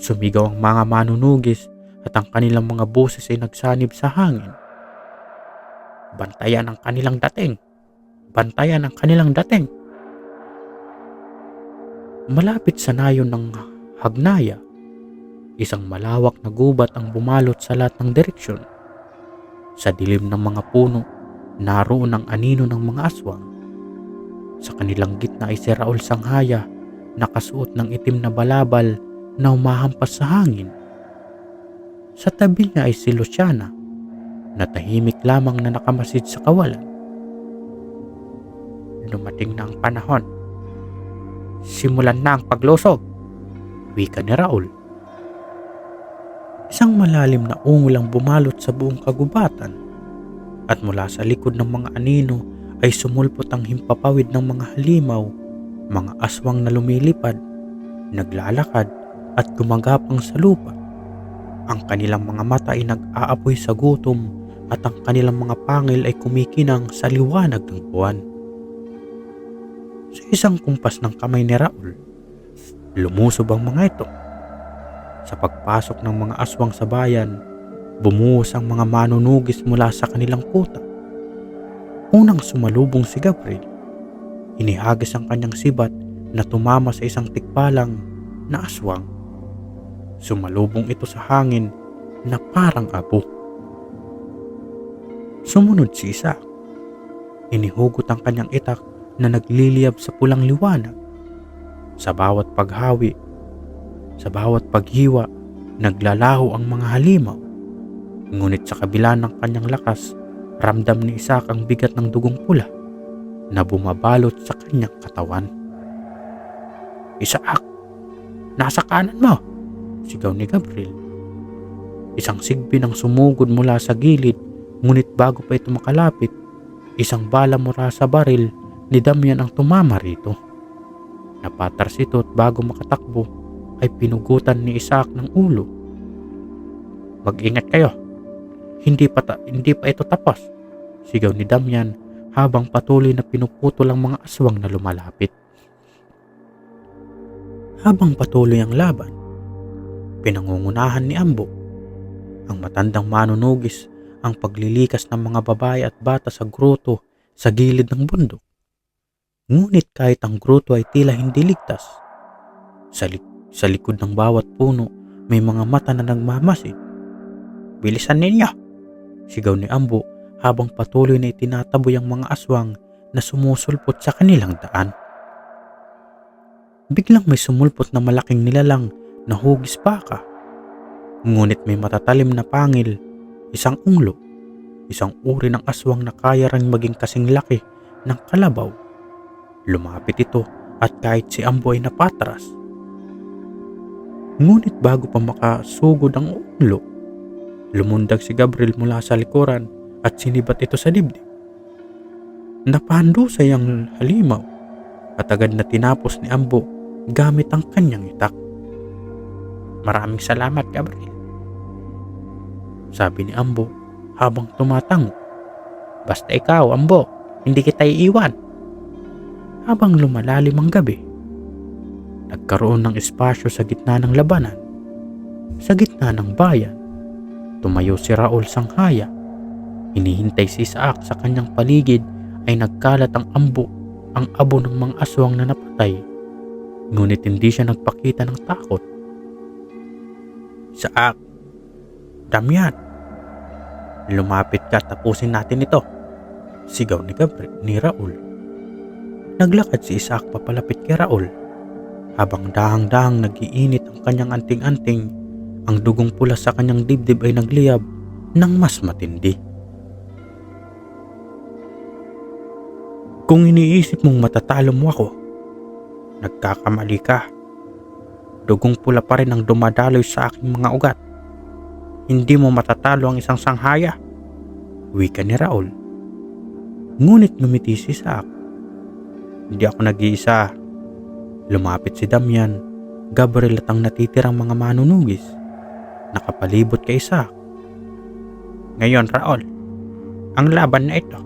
S1: Sumigaw ang mga manunugis at ang kanilang mga boses ay nagsanib sa hangin. Bantayan ang kanilang dating. Bantayan ang kanilang dating. Malapit sa nayon ng Hagnaya, isang malawak na gubat ang bumalot sa lahat ng direksyon. Sa dilim ng mga puno, naroon ang anino ng mga aswang. Sa kanilang gitna ay si Raul Sanghaya, nakasuot ng itim na balabal na humahampas sa hangin. Sa tabi niya ay si Luciana, na tahimik lamang na nakamasid sa kawalan. Dumating na ang panahon. Simulan na ang paglusog, wika ni Raul. Isang malalim na ungol ang bumalot sa buong kagubatan, at mula sa likod ng mga anino ay sumulpot ang himpapawid ng mga halimaw, mga aswang na lumilipad, naglalakad at gumagapang sa lupa. Ang kanilang mga mata ay nag-aapoy sa gutom at ang kanilang mga pangil ay kumikinang sa liwanag ng buwan. Sa isang kumpas ng kamay ni Raul, lumusob ang mga ito. Sa pagpasok ng mga aswang sa bayan, bumuhos ang mga manunugis mula sa kanilang kuta. Unang sumalubong si Gabriel. Inihagis ang kanyang sibat na tumama sa isang tikbalang na aswang. Sumalubong ito sa hangin na parang abo. Sumunod si Isaac. Inihugot ang kanyang itak na nagliliyab sa pulang liwanag. Sa bawat paghawi, sa bawat paghiwa, naglalaho ang mga halimaw. Ngunit sa kabila ng kanyang lakas, ramdam ni Isaac ang bigat ng dugong pula na bumabalot sa kanyang katawan. Isaac, nasa kanan mo, sigaw ni Gabriel. Isang sigbin ang sumugod mula sa gilid, ngunit bago pa ito makalapit, isang bala mula sa baril ni Damian ang tumama rito. Napatras ito at bago makatakbo ay pinugutan ni Isaac ng ulo. Mag-ingat kayo. Hindi pa ito tapos, sigaw ni Damian habang patuloy na pinuputol ang mga aswang na lumalapit. Habang patuloy ang laban, Pinangungunahan ni Ambo, ang matandang manunugis, ang paglilikas ng mga babae at bata sa gruto sa gilid ng bundok. Ngunit kahit ang gruto ay tila hindi ligtas, sa likod ng bawat puno may mga mata na nagmamasid. "Bilisan ninyo!" sigaw ni Ambo habang patuloy na itinataboy ang mga aswang na sumusulpot sa kanilang daan. Biglang may sumulpot na malaking nilalang na hugis baka. Ngunit may matatalim na pangil, isang unglo, isang uri ng aswang na kaya ring maging kasing laki ng kalabaw. Lumapit ito at kahit si Ambo ay napatras. Ngunit bago pa makasugod ang unglo, lumundag si Gabriel mula sa likuran at sinibat ito sa dibdib. Napahandusay ang halimaw at agad na tinapos ni Ambo gamit ang kanyang itak. "Maraming salamat, Gabriel," sabi ni Ambo habang tumatango. "Basta ikaw, Ambo, hindi kita iiwan." Habang lumalalim ang gabi, nagkaroon ng espasyo sa gitna ng labanan. Sa gitna ng bayan, tumayo si Raul Sanghaya. Hinihintay si Isaac sa kanyang paligid ay nagkalat ang abo ng mga aswang na napatay. Ngunit hindi siya nagpakita ng takot. "Isaac, Damian, lumapit ka, tapusin natin ito," sigaw ni Raul. Naglakad si Isaac papalapit kay Raul. Habang dahang-dahang nagiinit ang kanyang anting-anting, ang dugong pula sa kanyang dibdib ay nagliyab ng mas matindi. "Kung iniisip mong matatalo mo ako, nagkakamali ka. Dugong pula pa rin ang dumadaloy sa aking mga ugat. Hindi mo matatalo ang isang sanghaya," wika ni Raul. Ngunit ngumiti si Isaac. "Hindi ako nag-iisa." Lumapit si Damian, Gabriel at ang natitirang mga manunugis. Nakapalibot kay Isaac. "Ngayon, Raul, ang laban na ito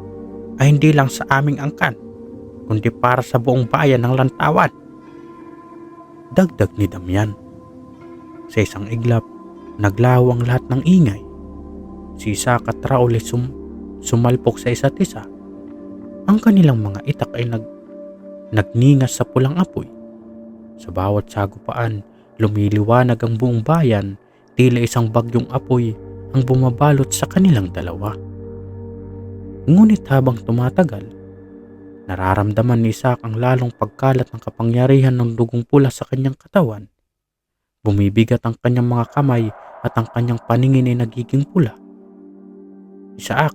S1: ay hindi lang sa aming angkan, kundi para sa buong bayan ng Lantawan," dagdag ni Damian. Sa isang iglap, naglaho ang lahat ng ingay. Si Isaac at Raul ay sumalpok sa isa't isa. Ang kanilang mga itak ay nagningas sa pulang apoy. Sa bawat sagupaan, lumiliwanag ang buong bayan, tila isang bagyong apoy ang bumabalot sa kanilang dalawa. Ngunit habang tumatagal, nararamdaman ni Isaac ang lalong pagkalat ng kapangyarihan ng dugong pula sa kanyang katawan. Bumibigat ang kanyang mga kamay at ang kanyang paningin ay nagiging pula. "Isaac,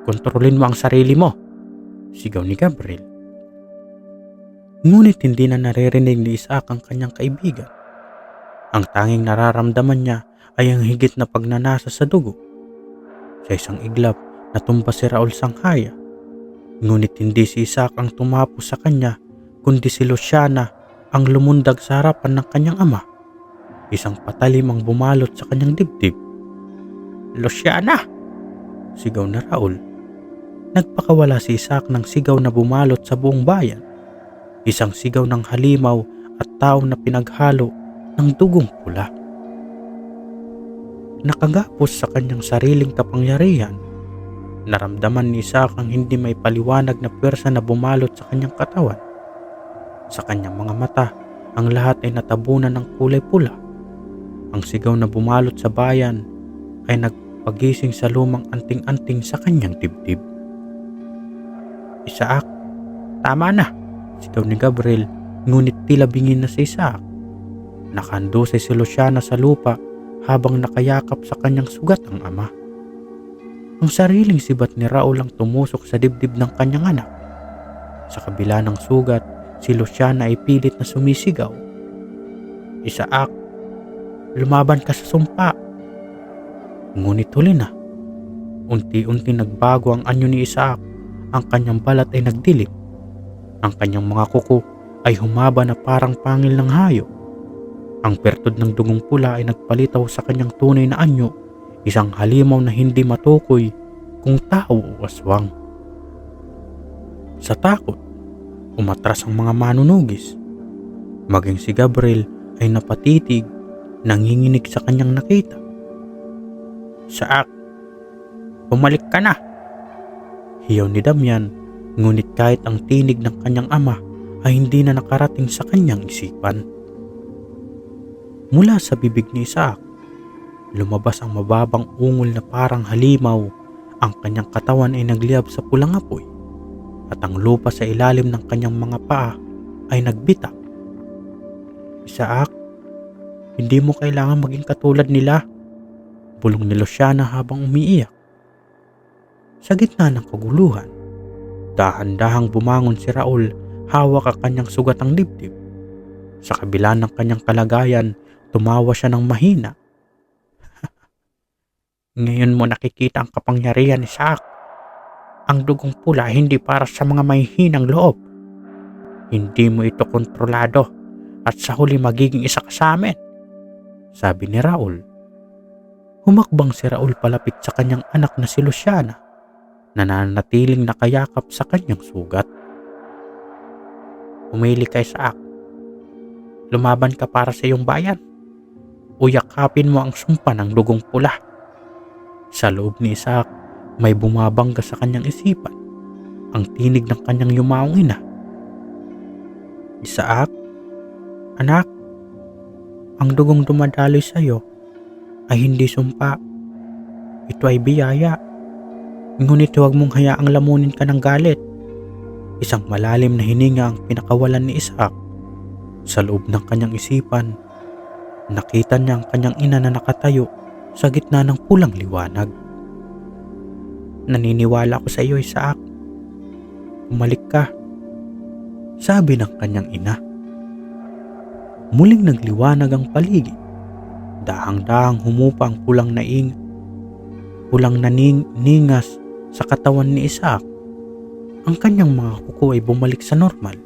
S1: kontrolin mo ang sarili mo," sigaw ni Gabriel. Ngunit hindi na naririnig ni Isaac ang kanyang kaibigan. Ang tanging nararamdaman niya ay ang higit na pagnanasa sa dugo. Sa isang iglap, natumba si Raul Sanghaya. Ngunit hindi si Isaac ang tumapos sa kanya, kundi si Luciana ang lumundag sa harapan ng kanyang ama. Isang patalim ang bumalot sa kanyang dibdib. "Luciana!" sigaw na Raul. Nagpakawala si Isaac ng sigaw na bumalot sa buong bayan. Isang sigaw ng halimaw at tao na pinaghalo ng dugong pula. Nakagapos sa kanyang sariling kapangyarihan, naramdaman ni Isaac ang hindi may paliwanag na pwersa na bumalot sa kanyang katawan. Sa kanyang mga mata, ang lahat ay natabunan ng kulay pula. Ang sigaw na bumalot sa bayan ay nagpagising sa lumang anting-anting sa kanyang dibdib. "Isaac, tama na," sigaw ni Gabriel, ngunit tila bingin na si Isaac. Nakandusay si Luciana sa lupa habang nakayakap sa kanyang sugat ang ama. Ang sariling sibat ni Raul ang tumusok sa dibdib ng kanyang anak. Sa kabila ng sugat, si Luciana ay pilit na sumisigaw. "Isaac, lumaban ka sa sumpa." Ngunit huli na. Unti-unti nagbago ang anyo ni Isaac. Ang kanyang balat ay nagdilim. Ang kanyang mga kuko ay humaba na parang pangil ng hayop. Ang pertod ng dugong pula ay nagpalitaw sa kanyang tunay na anyo, isang halimaw na hindi matukoy kung tao o aswang. Sa takot, umatras ang mga manunugis. Maging si Gabriel ay napatitig nanginginig sa kanyang nakita. Isaak, bumalik ka na! Hiyaw ni Damian, ngunit kahit ang tinig ng kanyang ama ay hindi na nakarating sa kanyang isipan. Mula sa bibig ni Isaak, lumabas ang mababang ungol na parang halimaw. Ang kanyang katawan ay nagliyab sa pulang apoy at ang lupa sa ilalim ng kanyang mga paa ay nagbitak. Isaak, hindi mo kailangan maging katulad nila, bulong ni Luciana habang umiiyak. Sa gitna ng kaguluhan, dahan-dahang bumangon si Raul, hawak ang kanyang sugatang dibdib. Sa kabila ng kanyang kalagayan, tumawa siya ng mahina. Ngayon mo nakikita ang kapangyarihan ni Isaak. Ang dugong pula hindi para sa mga mahihinang loob. Hindi mo ito kontrolado at sa huli magiging isa ka sa amin, sabi ni Raul. Humakbang si Raul palapit sa kanyang anak na si Luciana, nananatiling nakayakap sa kanyang sugat. Umili ka, Isaak. Lumaban ka para sa iyong bayan. Uyakapin mo ang sumpa ng dugong pula. Sa loob ni Isaak, may bumabangga sa kanyang isipan, ang tinig ng kanyang yumaong ina. Isaak, anak, ang dugong dumadaloy sa iyo ay hindi sumpa. Ito ay biyaya. Ngunit huwag mong hayaang lamunin ka ng galit. Isang malalim na hininga ang pinakawalan ni Isaak. Sa loob ng kanyang isipan, nakita niya ang kanyang ina na nakatayo sa gitna ng pulang liwanag. Naniniwala ako sa iyo, Isaak. Bumalik ka, sabi ng kanyang ina. Muling nagliwanag ang paligid. Dahang-dahang humupa ang pulang naningas sa katawan ni Isaak. Ang kanyang mga kuko ay bumalik sa normal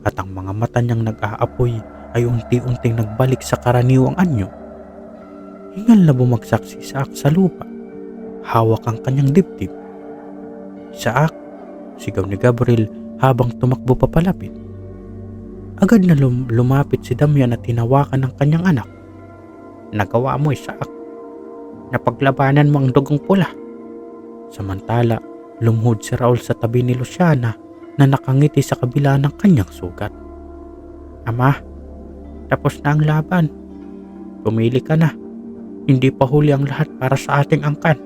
S1: at ang mga mata niyang nag-aapoy ay unti-unting nagbalik sa karaniwang anyo. Hingal na bumagsak si Isaak sa lupa. Hawak ang kanyang dibdib. Isaak, sigaw ni Gabriel habang tumakbo papalapit. Agad na lumapit si Damian at tinawakan ng kanyang anak. Nagawa mo, Isaak. Napaglabanan mo ang dugong pula. Samantala, lumuhod si Raul sa tabi ni Luciana na nakangiti sa kabila ng kanyang sugat. Ama, tapos na ang laban. Pumili ka na. Hindi pa huli ang lahat para sa ating angkan,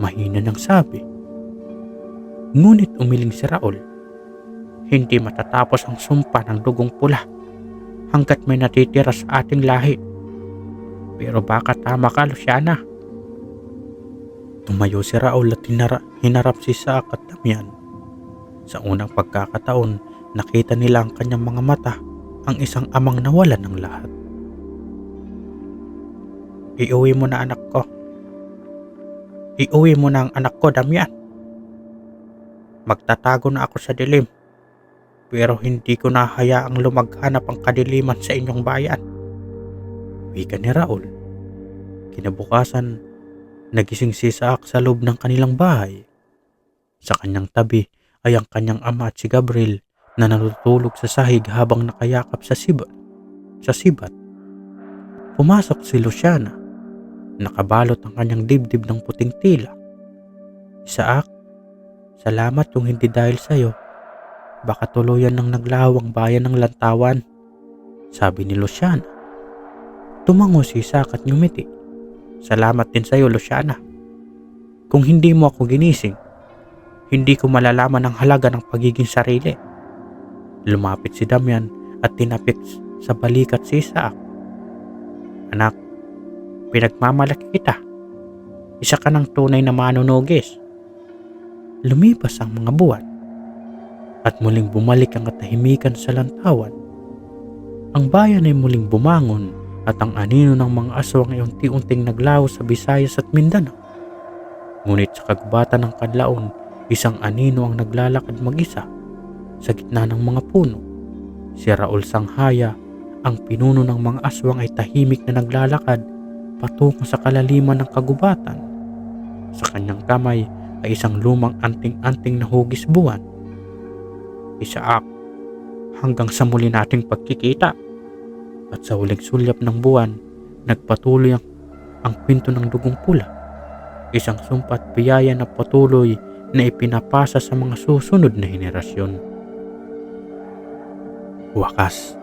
S1: mahina niyang sabi. Ngunit umiling si Raul. Hindi matatapos ang sumpa ng dugong pula hanggat may natitira sa ating lahi. Pero baka tama ka, Luciana. Tumayo si Raul at hinarap si Isaak at Damian. Sa unang pagkakataon, nakita nila ang kanyang mga mata, ang isang amang nawalan ng lahat. Iuwi mo na anak ko. Iuwi mo na ang anak ko, Damian. Magtatago na ako sa dilim, pero hindi ko na hayaang lumaghanap ang kadiliman sa inyong bayan, wika ni Raul. Kinabukasan, nagising si Isaak sa loob ng kanilang bahay. Sa kanyang tabi ay ang kanyang ama at si Gabriel na natutulog sa sahig habang nakayakap sa sibat. Pumasok si Luciana. Nakabalot ang kanyang dibdib ng puting tila. Isaak, salamat kung hindi dahil sa'yo. Baka tuluyan ng naglaho ang bayan ng Lantawan, sabi ni Luciana. Tumango si Isaak at ngumiti. Salamat din sa'yo, Luciana. Kung hindi mo ako ginising, hindi ko malalaman ang halaga ng pagiging sarili. Lumapit si Damian at tinapik sa balikat si Isaak. Anak, pinagmamalaki kita. Isa ka ng tunay na manunugis. Lumipas ang mga buwan at muling bumalik ang katahimikan sa Lantawan. Ang bayan ay muling bumangon at ang anino ng mga aswang ay unti-unting naglaho sa Visayas at Mindanao. Ngunit sa kagubatan ng Kanlaon, isang anino ang naglalakad mag-isa sa gitna ng mga puno. Si Raul Sanghaya, ang pinuno ng mga aswang, ay tahimik na naglalakad patungo sa kalaliman ng kagubatan. Sa kanyang kamay ay isang lumang anting-anting na hugis buwan. Isaak, hanggang sa muli nating pagkikita. At sa huling sulyap ng buwan, nagpatuloy ang kwento ng dugong pula, isang sumpa at biyaya na patuloy na ipinapasa sa mga susunod na henerasyon. Wakas,